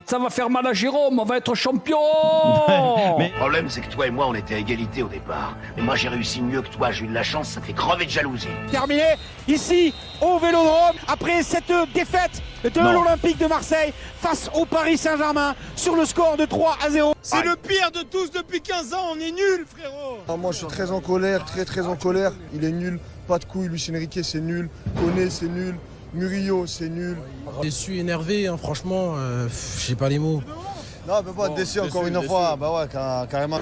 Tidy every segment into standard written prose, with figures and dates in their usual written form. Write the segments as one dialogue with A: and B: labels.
A: Ça va faire mal à Jérôme, on va être champion.
B: Le problème, c'est que toi et moi, on était à égalité au départ. Mais moi, j'ai réussi mieux que toi. J'ai eu de la chance, ça te fait crever de jalousie.
C: Terminé ici, au Vélodrome, après cette défaite de l'Olympique de Marseille face au Paris Saint-Germain sur le score de 3-0.
D: C'est le pire de tous depuis 15 ans, on est nuls, frérot.
E: Moi, je suis très en colère, très en colère. Il est nul, pas de couilles. Luis Enrique, c'est nul. Koné, c'est nul. Murillo, c'est nul.
F: Déçu, énervé, hein, franchement, j'ai pas les mots.
E: Non, on peut pas être déçu encore une fois. Bah ouais, carrément.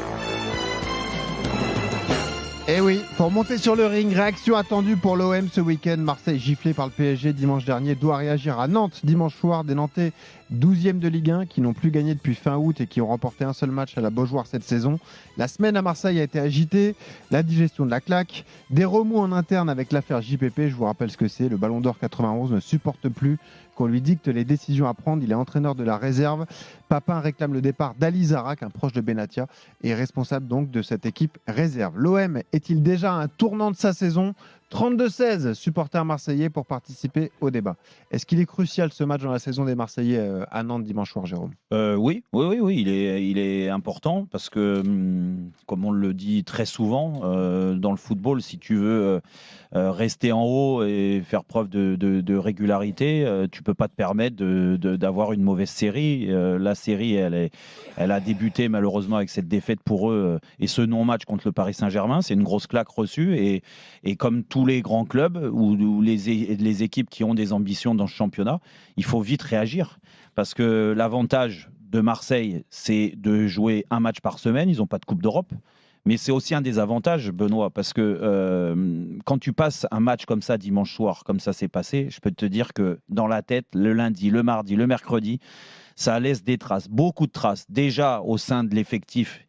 G: Eh oui, pour monter sur le ring, réaction attendue pour l'OM ce week-end. Marseille giflé par le PSG dimanche dernier doit réagir à Nantes dimanche soir. Des Nantais 12e de Ligue 1 qui n'ont plus gagné depuis fin août et qui ont remporté un seul match à la Beaujoire cette saison. La semaine à Marseille a été agitée, la digestion de la claque, des remous en interne avec l'affaire JPP. Je vous rappelle ce que c'est, le Ballon d'Or 91 ne supporte plus qu'on lui dicte les décisions à prendre. Il est entraîneur de la réserve. Papin réclame le départ d'Ali Zarak, un proche de Benatia, et responsable donc de cette équipe réserve. L'OM est-il déjà à un tournant de sa saison ? 32-16 supporters marseillais pour participer au débat. Est-ce qu'il est crucial ce match dans la saison des Marseillais à Nantes dimanche soir, Jérôme ?
H: Oui, il est important parce que, comme on le dit très souvent, dans le football, si tu veux rester en haut et faire preuve de régularité, tu peux pas te permettre d'avoir une mauvaise série. La série, elle a débuté malheureusement avec cette défaite pour eux et ce non-match contre le Paris Saint-Germain. C'est une grosse claque reçue et comme tous les grands clubs ou les équipes qui ont des ambitions dans ce championnat, il faut vite réagir parce que l'avantage de Marseille, c'est de jouer un match par semaine. Ils n'ont pas de Coupe d'Europe. Mais c'est aussi un des avantages, Benoît, parce que quand tu passes un match comme ça dimanche soir, comme ça s'est passé, je peux te dire que dans la tête, le lundi, le mardi, le mercredi, ça laisse des traces, beaucoup de traces, déjà au sein de l'effectif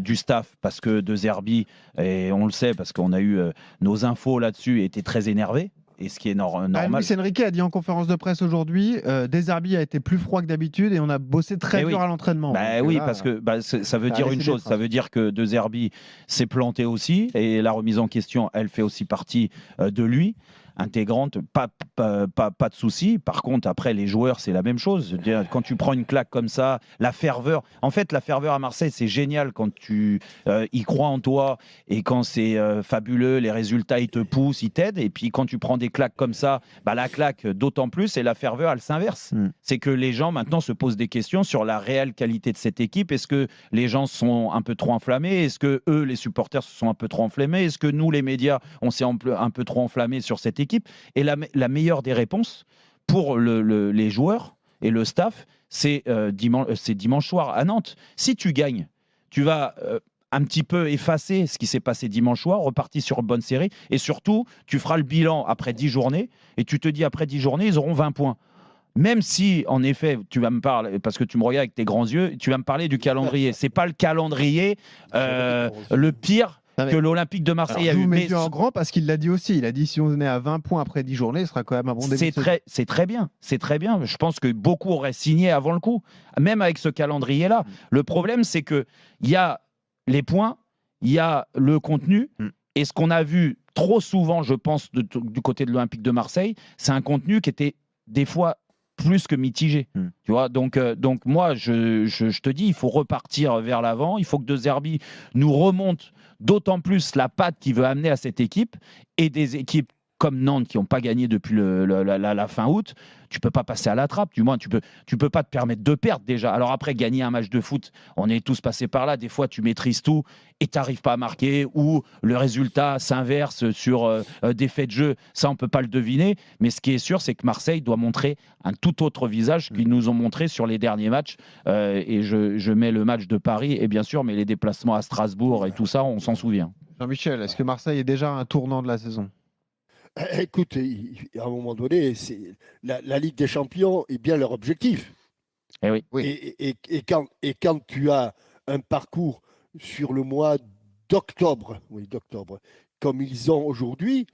H: du staff, parce que De Zerbi, et on le sait, parce qu'on a eu nos infos là-dessus, était très énervé. Et ce qui est normal.
G: Luis Enrique a dit en conférence de presse aujourd'hui, De Zerbi a été plus froid que d'habitude et on a bossé très dur à l'entraînement.
H: Oui, parce que ça veut dire une chose, ça veut dire que De Zerbi s'est planté aussi et la remise en question, elle fait aussi partie de lui. Intégrante, pas de souci. Par contre, après, les joueurs, c'est la même chose. Quand tu prends une claque comme ça, la ferveur. En fait, la ferveur à Marseille, c'est génial quand tu y crois en toi et quand c'est fabuleux, les résultats, ils te poussent, ils t'aident. Et puis, quand tu prends des claques comme ça, la claque d'autant plus et la ferveur, elle s'inverse. C'est que les gens, maintenant, se posent des questions sur la réelle qualité de cette équipe. Est-ce que les gens sont un peu trop enflammés ? Est-ce que eux, les supporters, se sont un peu trop enflammés ? Est-ce que nous, les médias, on s'est un peu trop enflammés sur cette équipe ? Et la meilleure des réponses pour les joueurs et le staff, c'est dimanche soir à Nantes. Si tu gagnes, tu vas un petit peu effacer ce qui s'est passé dimanche soir, repartir sur une bonne série, et surtout, tu feras le bilan après 10 journées, et tu te dis après 10 journées, ils auront 20 points. Même si, en effet, tu vas me parler, parce que tu me regardes avec tes grands yeux, tu vas me parler du calendrier. C'est pas le calendrier le pire que l'Olympique de Marseille a eu.
G: Je vous mets en grand parce qu'il l'a dit aussi. Il a dit si on est à 20 points après 10 journées, ce sera quand même un bon début.
H: C'est très bien. C'est très bien. Je pense que beaucoup auraient signé avant le coup, même avec ce calendrier-là. Le problème, c'est qu'il y a les points, il y a le contenu. Et ce qu'on a vu trop souvent, je pense, du côté de l'Olympique de Marseille, c'est un contenu qui était des fois plus que mitigé. Tu vois, donc moi, je te dis, il faut repartir vers l'avant. Il faut que De Zerbi nous remonte d'autant plus la patte qu'il veut amener à cette équipe et des équipes comme Nantes qui n'ont pas gagné depuis la fin août. Tu peux pas passer à la trappe, du moins tu peux pas te permettre de perdre déjà. Alors après, gagner un match de foot, on est tous passés par là, des fois tu maîtrises tout et tu n'arrives pas à marquer ou le résultat s'inverse sur des faits de jeu, ça on peut pas le deviner, mais ce qui est sûr c'est que Marseille doit montrer un tout autre visage qu'ils nous ont montré sur les derniers matchs et je mets le match de Paris et bien sûr, mais les déplacements à Strasbourg et tout ça, on s'en souvient.
G: Jean-Michel, est-ce que Marseille est déjà à un tournant de la saison ?
I: Écoute, à un moment donné, la Ligue des Champions est bien leur objectif.
H: Oui.
I: Et quand tu as un parcours sur le mois d'octobre, comme ils ont aujourd'hui,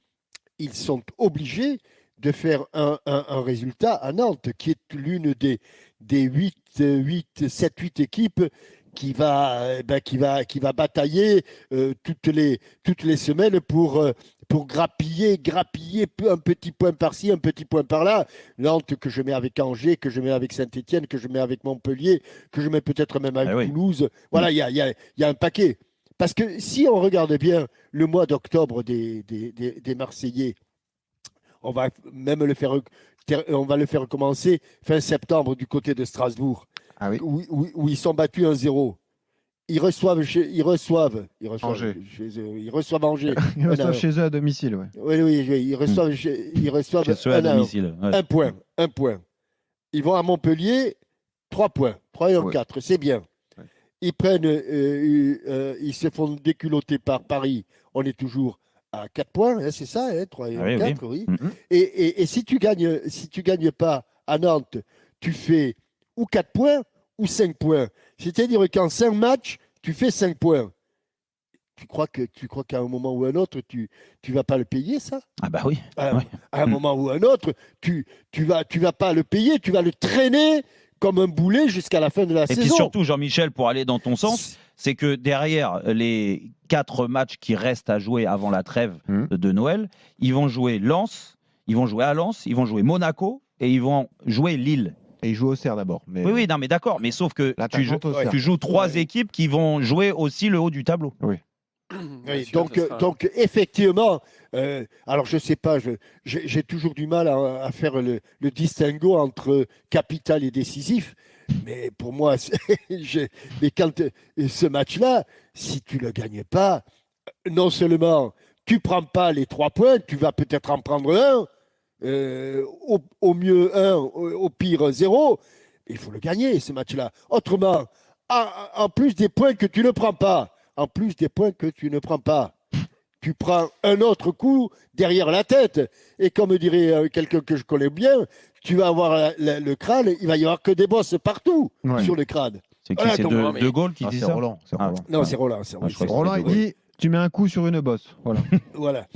I: ils sont obligés de faire un résultat à Nantes, qui est l'une des 7-8 équipes qui va batailler toutes les semaines pour grappiller un petit point par-ci, un petit point par-là. Nantes que je mets avec Angers, que je mets avec Saint-Etienne, que je mets avec Montpellier, que je mets peut-être même avec Toulouse. Voilà, il y a un paquet. Parce que si on regarde bien le mois d'octobre des Marseillais, on va même le faire commencer fin septembre du côté de Strasbourg, où ils sont battus 1-0. Ils reçoivent Angers. Ils reçoivent Angers.
G: Ils reçoivent chez eux à domicile. Ouais.
I: Oui, ils reçoivent
H: chez eux à domicile.
I: Un point. Ils vont à Montpellier, 3 points. 3 et 4, c'est bien. Ouais. Ils se font déculoter par Paris. On est toujours à 4 points, hein, c'est ça, hein, 3 et 4, oui. Mm-hmm. Et si tu gagnes pas à Nantes, tu fais ou 4 points ou 5 points. C'est-à-dire qu'en 5 matchs, tu fais 5 points. Tu crois qu'à un moment ou un autre, tu vas pas le payer, ça?
H: Ah bah oui.
I: À un moment ou un autre, tu vas pas le payer, tu vas le traîner comme un boulet jusqu'à la fin de la saison.
H: Et puis surtout, Jean-Michel, pour aller dans ton sens, c'est que derrière les 4 matchs qui restent à jouer avant la trêve de Noël, ils vont jouer Lens, ils vont jouer à Lens, ils vont jouer Monaco et ils vont jouer Lille.
G: Et ils jouent au Auxerre d'abord. Mais...
H: Oui, non, mais d'accord. Mais sauf que tu joues 3 équipes qui vont jouer aussi le haut du tableau.
G: Oui.
I: Oui, donc effectivement, alors je ne sais pas, j'ai toujours du mal à faire le distinguo entre capital et décisif, mais pour moi, mais quand ce match-là, si tu ne le gagnes pas, non seulement tu ne prends pas les 3 points, tu vas peut-être en prendre un, au mieux 1, au pire 0, il faut le gagner ce match-là. Autrement, en plus des points que tu ne prends pas, tu prends un autre coup derrière la tête. Et comme dirait quelqu'un que je connais bien, tu vas avoir le crâne, il va y avoir que des bosses partout sur le crâne.
H: C'est qui? C'est De Gaulle qui dit ça?
G: Roland.
I: Non, c'est Roland.
G: Roland, il dit... Tu mets un coup sur une bosse.
I: Voilà.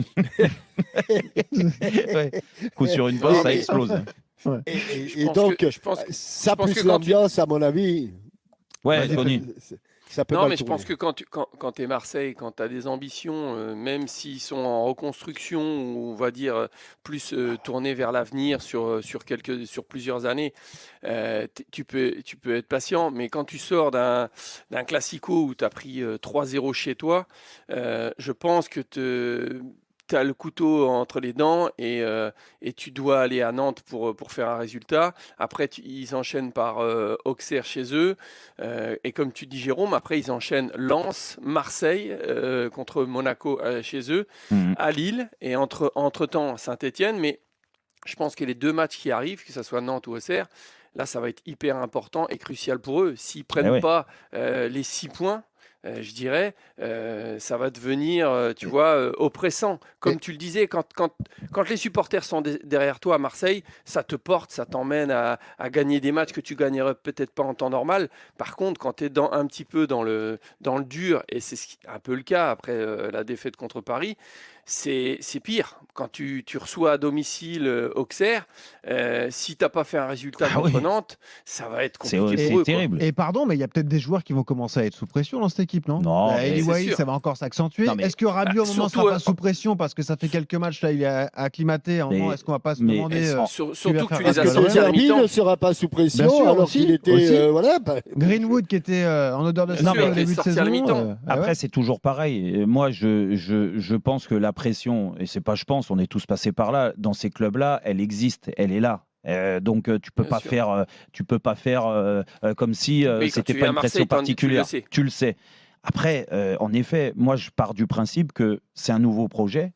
H: Coup sur une bosse, ça explose.
G: Ouais.
I: Et donc, ça plus l'ambiance, à mon avis.
H: Ouais, Tony.
I: Ça peut
J: non, mais je pense que quand tu es Marseille, quand tu as des ambitions, même s'ils sont en reconstruction, ou on va dire plus tournés vers l'avenir sur plusieurs années, tu peux être patient. Mais quand tu sors d'un classico où tu as pris 3-0 chez toi, je pense que tu as le couteau entre les dents et tu dois aller à Nantes pour faire un résultat. Après, ils enchaînent par Auxerre chez eux. Et comme tu dis, Jérôme, après, ils enchaînent Lens, Marseille contre Monaco chez eux, à Lille et entre-temps Saint-Etienne. Mais je pense que les 2 matchs qui arrivent, que ce soit Nantes ou Auxerre, là, ça va être hyper important et crucial pour eux. S'ils ne prennent pas les 6 points, je dirais, ça va devenir, tu vois, oppressant. Comme tu le disais, quand les supporters sont derrière toi à Marseille, ça te porte, ça t'emmène à gagner des matchs que tu gagnerais peut-être pas en temps normal. Par contre, quand tu es un petit peu dans le dur, et c'est un peu le cas après la défaite contre Paris, c'est pire. Quand tu reçois à domicile Auxerre, si tu n'as pas fait un résultat contre Nantes, ça va être compliqué pour eux.
H: C'est terrible.
G: Et pardon, mais il y a peut-être des joueurs qui vont commencer à être sous pression dans cette équipe, non?
H: Non.
G: Eli ça va encore s'accentuer. Est-ce que Rabiot, au moment, ne sera pas sous pression parce que ça fait quelques matchs, là, il est acclimaté? Est-ce qu'on ne va pas se demander
J: surtout que tu les as
I: sortis à mi-temps. Ne sera pas sous pression alors qu'il était...
G: Greenwood qui était en odeur de sortie au début de saison.
H: Après, c'est toujours pareil. Moi, je pense que la pression, et c'est pas je pense, on est tous passés par là, dans ces clubs-là, elle existe, elle est là. Donc tu peux pas faire comme si c'était pas une pression particulière. Tu le sais. Après, en effet, moi je pars du principe que c'est un nouveau projet.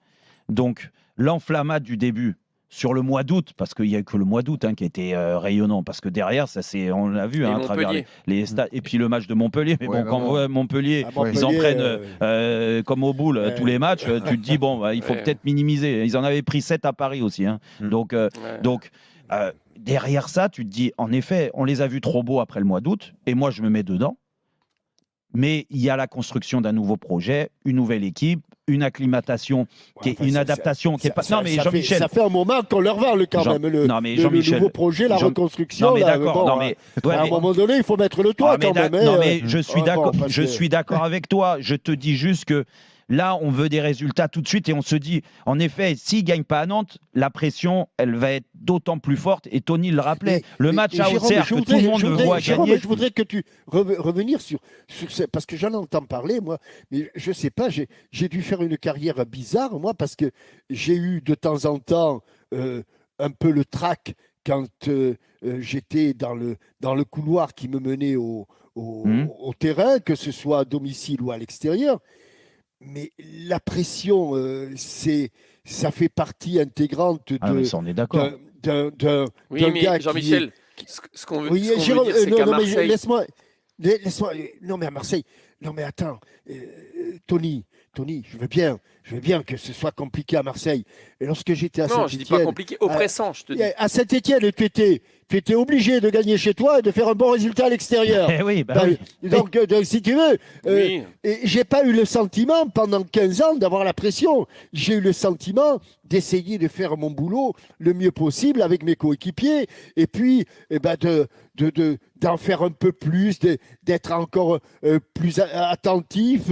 H: Donc l'enflammade du début sur le mois d'août, parce qu'il n'y a que le mois d'août qui a été rayonnant, parce que derrière, on l'a vu à travers les stades. Et puis le match de Montpellier. Mais quand on voit Montpellier, ils en prennent comme au boule tous les matchs, tu te dis, il faut peut-être minimiser. Ils en avaient pris 7 à Paris aussi. Donc, derrière ça, tu te dis, en effet, on les a vus trop beaux après le mois d'août, et moi, je me mets dedans. Mais il y a la construction d'un nouveau projet, une nouvelle équipe, une acclimatation, une adaptation qui est pas. Non mais Jean-Michel,
I: ça fait un moment qu'on leur vend le nouveau projet, la reconstruction.
H: Non mais d'accord.
I: À un moment donné, il faut mettre le toit quand même.
H: Non mais je suis d'accord. Je suis d'accord avec toi. Je te dis juste que. Là, on veut des résultats tout de suite et on se dit, en effet, s'ils ne gagnent pas à Nantes, la pression, elle va être d'autant plus forte. Et Tony le rappelait, le match à Auxerre, que tout le monde le voit gagner.
I: Je voudrais que tu revenir sur ça, parce que j'en entends parler, moi, mais je ne sais pas, j'ai dû faire une carrière bizarre, moi, parce que j'ai eu de temps en temps un peu le trac quand j'étais dans le couloir qui me menait au terrain, que ce soit à domicile ou à l'extérieur. Mais la pression, ça fait partie intégrante de.
H: Ça, on est d'accord.
J: Oui, mais Jean-Michel, ce qu'on veut dire, c'est qu'à Marseille.
I: Laisse-moi. Non, mais à Marseille. Non, mais attends, Tony, je veux bien que ce soit compliqué à Marseille. Et lorsque j'étais à Saint-Étienne.
J: Non, je dis pas compliqué, oppressant, je te dis.
I: À Saint-Étienne, tu étais obligé de gagner chez toi et de faire un bon résultat à l'extérieur.
H: Oui.
I: Donc, si tu veux, et j'ai pas eu le sentiment pendant 15 ans d'avoir la pression. J'ai eu le sentiment d'essayer de faire mon boulot le mieux possible avec mes coéquipiers et puis d'en faire un peu plus, d'être encore plus attentif.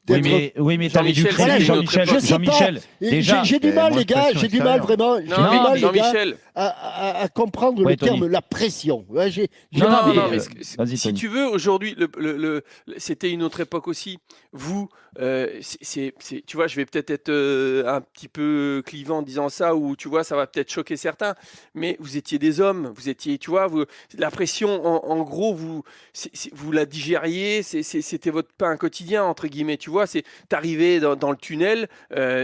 H: Oui, mais t'avais dû créer, Jean-Michel.
I: Déjà, j'ai du mal, les gars, j'ai du mal vraiment. J'ai du mal,
J: Jean-Michel,
I: à comprendre le terme la pression. Ouais,
J: si tu veux, aujourd'hui, c'était une autre époque aussi. Vous, tu vois, je vais peut-être être un petit peu clivant en disant ça, ou tu vois, ça va peut-être choquer certains, mais vous étiez des hommes, vous étiez, tu vois, la pression, en gros, vous la digériez, c'était votre pain quotidien, entre guillemets, tu vois, t'arrivais dans le tunnel,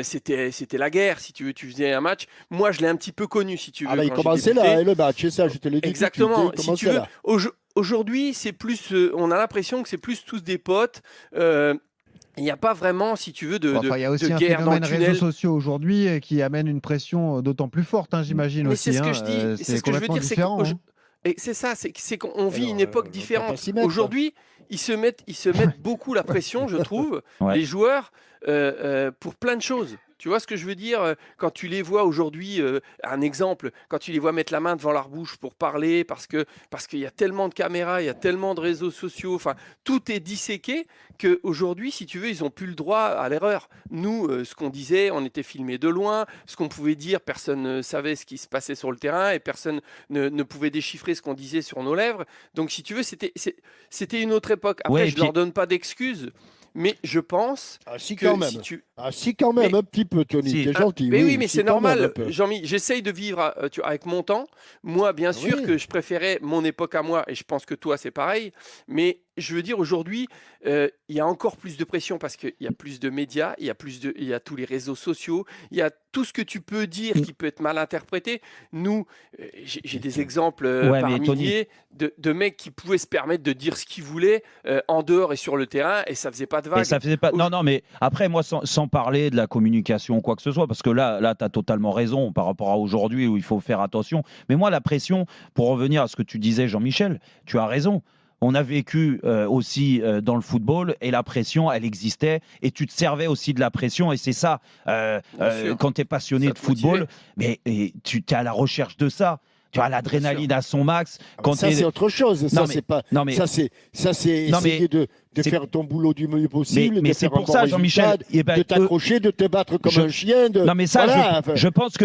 J: c'était la guerre, si tu veux, tu faisais un match. Moi, je l'ai un petit peu connu, si tu veux.
I: Il commençait là, le match, c'est ça, je te l'ai dit.
J: Exactement, si tu veux. Aujourd'hui, c'est plus, on a l'impression que c'est plus tous des potes. Il n'y a pas vraiment, si tu veux, de
G: il y a aussi un
J: guerre
G: phénomène
J: dans le tunnel.
G: réseaux sociaux aujourd'hui qui amène une pression d'autant plus forte, j'imagine aussi.
J: Mais c'est ce que je dis. C'est ce que je veux dire, c'est ça, c'est qu'on vit une époque différente. Aujourd'hui, ils se mettent beaucoup la pression, je trouve, les joueurs, pour plein de choses. Tu vois ce que je veux dire? Quand tu les vois aujourd'hui, un exemple, quand tu les vois mettre la main devant leur bouche pour parler, parce qu'il y a tellement de caméras, il y a tellement de réseaux sociaux, enfin, tout est disséqué qu'aujourd'hui, si tu veux, ils n'ont plus le droit à l'erreur. Nous, ce qu'on disait, on était filmés de loin, ce qu'on pouvait dire, personne ne savait ce qui se passait sur le terrain et personne ne pouvait déchiffrer ce qu'on disait sur nos lèvres. Donc, si tu veux, c'était une autre époque. Après, je ne leur donne pas d'excuses. Mais je pense
I: quand même, un petit peu, Tony, t'es gentil.
J: Mais oui, mais c'est normal, Jean-Mi. J'essaye de vivre avec mon temps. Moi, bien sûr que je préférais mon époque à moi, et je pense que toi, c'est pareil. Mais je veux dire, aujourd'hui, il y a encore plus de pression parce qu'il y a plus de médias, il y a tous les réseaux sociaux, il y a tout ce que tu peux dire qui peut être mal interprété. Nous, j'ai des exemples par milliers de mecs qui pouvaient se permettre de dire ce qu'ils voulaient en dehors et sur le terrain, et ça faisait pas de vagues.
H: Ça faisait pas. Non, mais après, moi, sans parler de la communication ou quoi que ce soit, parce que là, tu as totalement raison par rapport à aujourd'hui où il faut faire attention. Mais moi, la pression, pour revenir à ce que tu disais, Jean-Michel, tu as raison. On a vécu aussi dans le football et la pression, elle existait et tu te servais aussi de la pression et c'est ça, quand tu es passionné de football, mais tu es à la recherche de ça. Tu as l'adrénaline à son max.
I: Ça, c'est autre chose. Ça, c'est essayer de faire ton boulot du mieux possible.
H: Mais c'est pour ça, Jean-Michel,
I: de t'accrocher, de te battre comme un chien.
H: Non, mais ça, voilà, je pense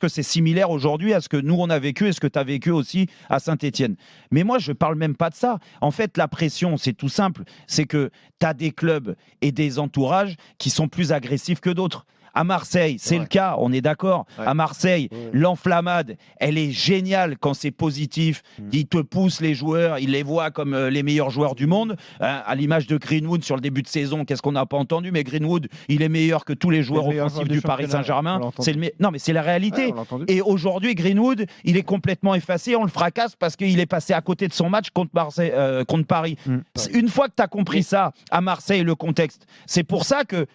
H: que c'est similaire aujourd'hui à ce que nous, on a vécu et ce que tu as vécu aussi à Saint-Étienne. Mais moi, je ne parle même pas de ça. En fait, la pression, c'est tout simple. C'est que tu as des clubs et des entourages qui sont plus agressifs que d'autres. À Marseille, c'est le cas, on est d'accord. À Marseille, l'enflammade, elle est géniale quand c'est positif. Ils te poussent les joueurs, ils les voient comme les meilleurs joueurs du monde. À l'image de Greenwood sur le début de saison, qu'est-ce qu'on n'a pas entendu? Mais Greenwood, il est meilleur que tous les joueurs offensifs du Paris Saint-Germain. Non, mais c'est la réalité. Et aujourd'hui, Greenwood, il est complètement effacé. On le fracasse parce qu'il est passé à côté de son match contre Paris. Une fois que tu as compris ça, à Marseille, le contexte, c'est pour ça que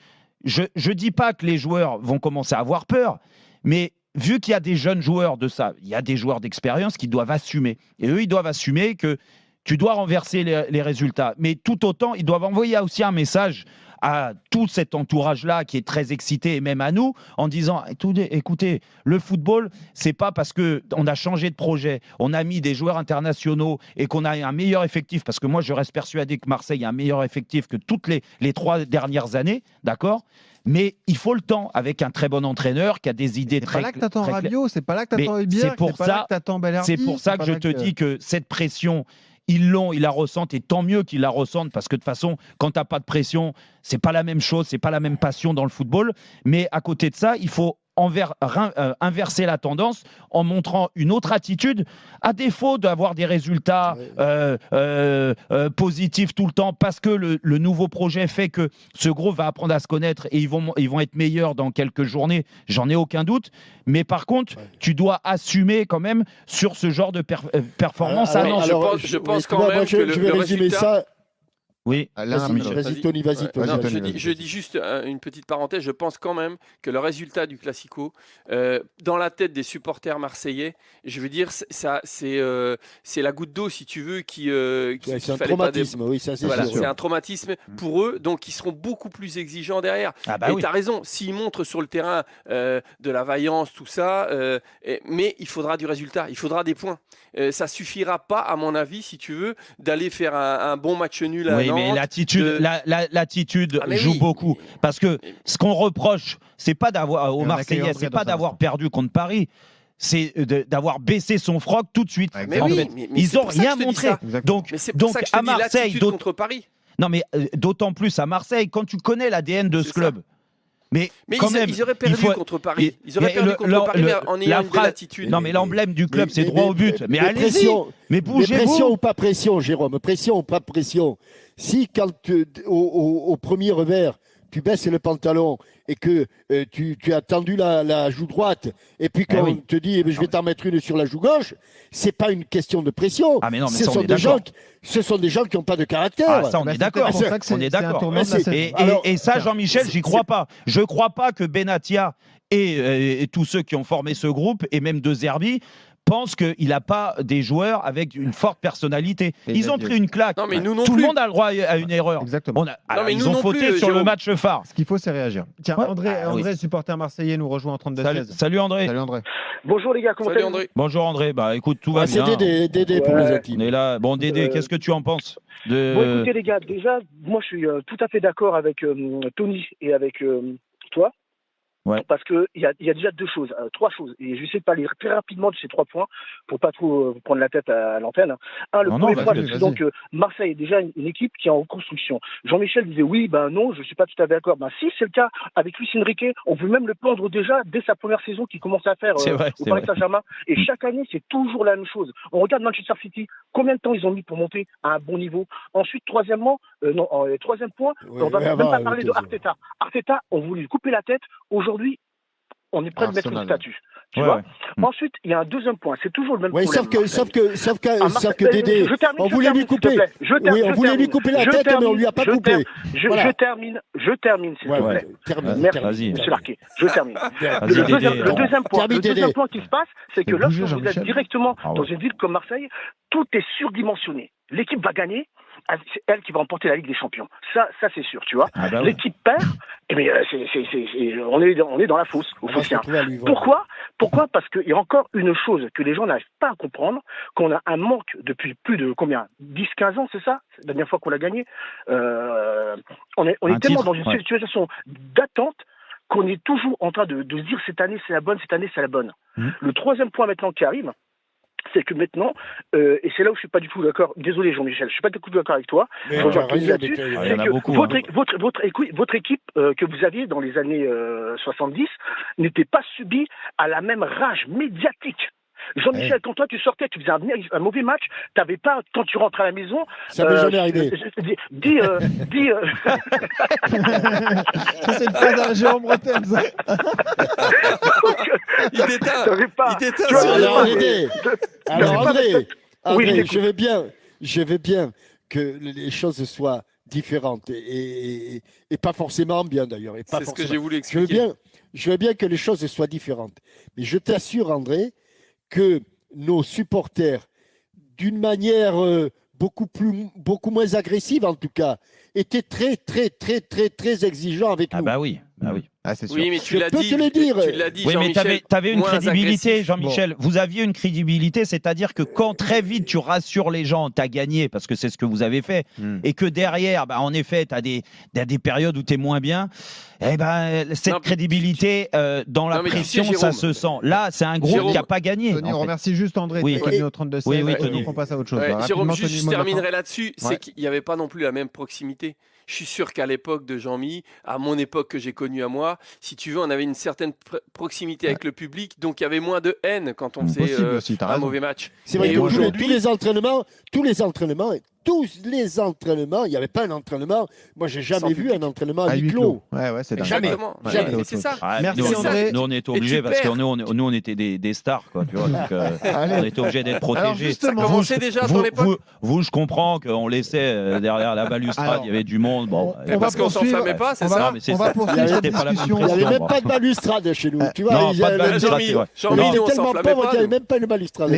H: je ne dis pas que les joueurs vont commencer à avoir peur, mais vu qu'il y a des jeunes joueurs de ça, il y a des joueurs d'expérience qui doivent assumer. Et eux, ils doivent assumer que tu dois renverser les résultats. Mais tout autant, ils doivent envoyer aussi un message à tout cet entourage-là qui est très excité, et même à nous, en disant écoutez, le football, c'est pas parce qu'on a changé de projet, on a mis des joueurs internationaux et qu'on a un meilleur effectif, parce que moi je reste persuadé que Marseille a un meilleur effectif que toutes les 3 dernières années, d'accord ? Mais il faut le temps avec un très bon entraîneur qui a des idées très claires.
G: C'est pas là que t'attends Rabiot, c'est pas là que t'attends Hubert, c'est pas là que t'attends Balerdi.
H: C'est pour ça que je te dis que cette pression, ils la ressentent, et tant mieux qu'ils la ressentent, parce que de toute façon, quand t'as pas de pression, c'est pas la même chose, c'est pas la même passion dans le football. Mais à côté de ça, il faut inverser la tendance en montrant une autre attitude, à défaut d'avoir des résultats positifs tout le temps, parce que le nouveau projet fait que ce groupe va apprendre à se connaître et ils vont être meilleurs dans quelques journées, j'en ai aucun doute. Mais par contre, tu dois assumer quand même sur ce genre de performance.
J: Je pense quand même que
I: je vais résumer ça.
H: Oui,
I: vas-y Tony, vas-y.
J: Je dis juste une petite parenthèse. Je pense quand même que le résultat du Classico, dans la tête des supporters marseillais, je veux dire, c'est la goutte d'eau, si tu veux,
I: c'est un traumatisme. Oui, ça c'est
J: voilà,
I: sûr.
J: C'est un traumatisme pour eux, donc ils seront beaucoup plus exigeants derrière. Et tu as raison, s'ils montrent sur le terrain de la vaillance, tout ça, mais il faudra du résultat, il faudra des points. Ça suffira pas, à mon avis, si tu veux, d'aller faire un bon match nul à Nantes.
H: Mais l'attitude joue beaucoup. Parce que ce qu'on reproche, c'est pas d'avoir aux Marseillais, c'est pas d'avoir perdu contre Paris, c'est d'avoir baissé son froc tout de suite. Ils n'ont rien montré. Donc à Marseille,
J: contre Paris.
H: Non, mais d'autant plus à Marseille, quand tu connais l'ADN de ce club. Mais
J: ils auraient perdu contre Paris. Ils auraient perdu contre Paris, mais en ayant une belle attitude.
H: Non, mais l'emblème du club, c'est droit au but. Mais allez-y. Mais bougez-vous.
I: Pression ou pas pression, Jérôme. Pression ou pas pression. Si quand au premier revers, tu baisses le pantalon et que tu as tendu la joue droite, et puis quand on te dit je vais t'en mettre une sur la joue gauche, c'est pas une question de pression.
H: Ah mais non, mais
I: ce sont des gens qui n'ont pas de caractère.
H: Ah, ça, on est d'accord. On est d'accord. Et ça, Jean-Michel, j'y crois pas. Je crois pas que Benatia et tous ceux qui ont formé ce groupe, et même De Zerbi, pense qu'il n'a pas des joueurs avec une forte personnalité. Ils ont pris une claque.
J: Non, mais nous non
H: Tout
J: plus.
H: le monde a le droit à une erreur.
G: Exactement.
H: Ils ont fauté sur le match phare.
G: Ce qu'il faut, c'est réagir. Tiens, André, supporter marseillais, nous rejoint en 32-16.
H: Salut André.
K: Bonjour les gars, comment allez-vous ?
H: Bonjour André. Bah écoute, tout va bien.
I: C'est Dédé pour les intimes.
H: On est là. Bon Dédé, qu'est-ce que tu en penses
K: Bon écoutez les gars, déjà, moi je suis tout à fait d'accord avec Tony et avec toi.
H: Ouais.
K: Parce qu'il y a déjà trois choses. Et je vais essayer de parler très rapidement de ces 3 points pour pas trop vous prendre la tête à l'antenne. Le premier point, c'est donc Marseille est déjà une équipe qui est en reconstruction. Jean-Michel disait oui, non, je suis pas tout à fait d'accord. Si c'est le cas avec Luis Enrique, on peut même le prendre déjà dès sa première saison qu'il commence à faire au Paris Saint-Germain. Et chaque année, c'est toujours la même chose. On regarde Manchester City, combien de temps ils ont mis pour monter à un bon niveau. Ensuite, troisième point, on va même pas parler de Arteta. Arteta, on voulait lui couper la tête. Aujourd'hui, on est prêt de mettre son statut. Tu vois. Ensuite, il y a un deuxième point. C'est toujours le même problème.
I: Sauf que Dédé, on voulait lui couper. On voulait lui couper la tête, mais on lui a pas coupé.
K: Je termine, s'il vous plaît. Merci, monsieur Larquet. Je termine. Le deuxième point qui se passe, c'est que lorsque vous êtes directement dans une ville comme Marseille, tout est surdimensionné. L'équipe va gagner. C'est elle qui va remporter la Ligue des Champions. Ça c'est sûr, tu vois. L'équipe perd, on est dans la fosse, au Phocéen. Pourquoi ? Parce qu'il y a encore une chose que les gens n'arrivent pas à comprendre, qu'on a un manque depuis plus de 10-15 ans, c'est ça ? C'est la dernière fois qu'on l'a gagné. On est tellement dans une situation d'attente qu'on est toujours en train de se dire cette année c'est la bonne, cette année c'est la bonne. Le troisième point maintenant qui arrive, c'est que maintenant, et c'est là où je suis pas du tout d'accord, désolé Jean-Michel, je suis pas du tout d'accord avec toi, votre équipe que vous aviez dans les années 70 n'était pas subie à la même rage médiatique. Jean-Michel, quand toi tu sortais, tu faisais un mauvais match, t'avais pas, quand tu rentres à la maison...
I: Ça m'est jamais arrivé.
K: Dis...
G: C'est une phrase à Jérôme Bretel, ça.
J: Il déteint.
I: Alors André, je veux bien que les choses soient différentes et pas forcément bien d'ailleurs.
J: C'est ce que j'ai voulu expliquer.
I: Je veux bien que les choses soient différentes. Mais je t'assure, André, que nos supporters, d'une manière beaucoup moins agressive en tout cas, était très exigeant avec nous.
H: Ah bah oui.
G: C'est sûr.
J: Oui, mais tu l'as dit.
I: te le dire.
J: Tu l'as dit,
H: Oui, mais
J: Jean-Michel,
H: tu avais une
J: moins
H: crédibilité,
J: agressif.
H: Jean-Michel. Vous aviez une crédibilité, c'est-à-dire que quand très vite tu rassures les gens, tu as gagné, parce que c'est ce que vous avez fait, et que derrière, en effet, tu as des périodes où tu es moins bien, cette crédibilité dans la pression, ça se sent. Là, c'est un groupe qui n'a pas gagné.
G: Tony, on remercie juste André qui est venu au 32-16.
H: Oui, Tony.
G: On passe à autre chose.
J: Jérôme, je terminerai là-dessus. C'est qu'il n'y avait pas non plus la même proximité. Je suis sûr qu'à l'époque de Jean-Mi, à mon époque que j'ai connue à moi, si tu veux, on avait une certaine proximité avec le public, donc il y avait moins de haine quand on faisait un mauvais match.
I: C'est vrai qu'aujourd'hui, tous les entraînements, il n'y avait pas un entraînement. Moi, j'ai jamais vu un entraînement à huis clos.
G: C'est
I: jamais.
J: Jamais. C'est ça.
G: Merci André.
H: Nous, on était obligés parce que nous, on était des stars, quoi. Tu vois, donc, on était obligés d'être protégés.
J: Ça commençait déjà à ton époque.
H: Vous, je comprends qu'on laissait derrière la balustrade, il y avait du monde. Bon,
J: parce qu'on s'enflammait pas, c'est ça.
G: On va poursuivre cette discussion.
I: Il n'y avait même pas de balustrade chez nous. Tu vois,
H: non, pas de balustrade.
I: on était tellement pauvres qu'il n'y avait même pas de balustrade.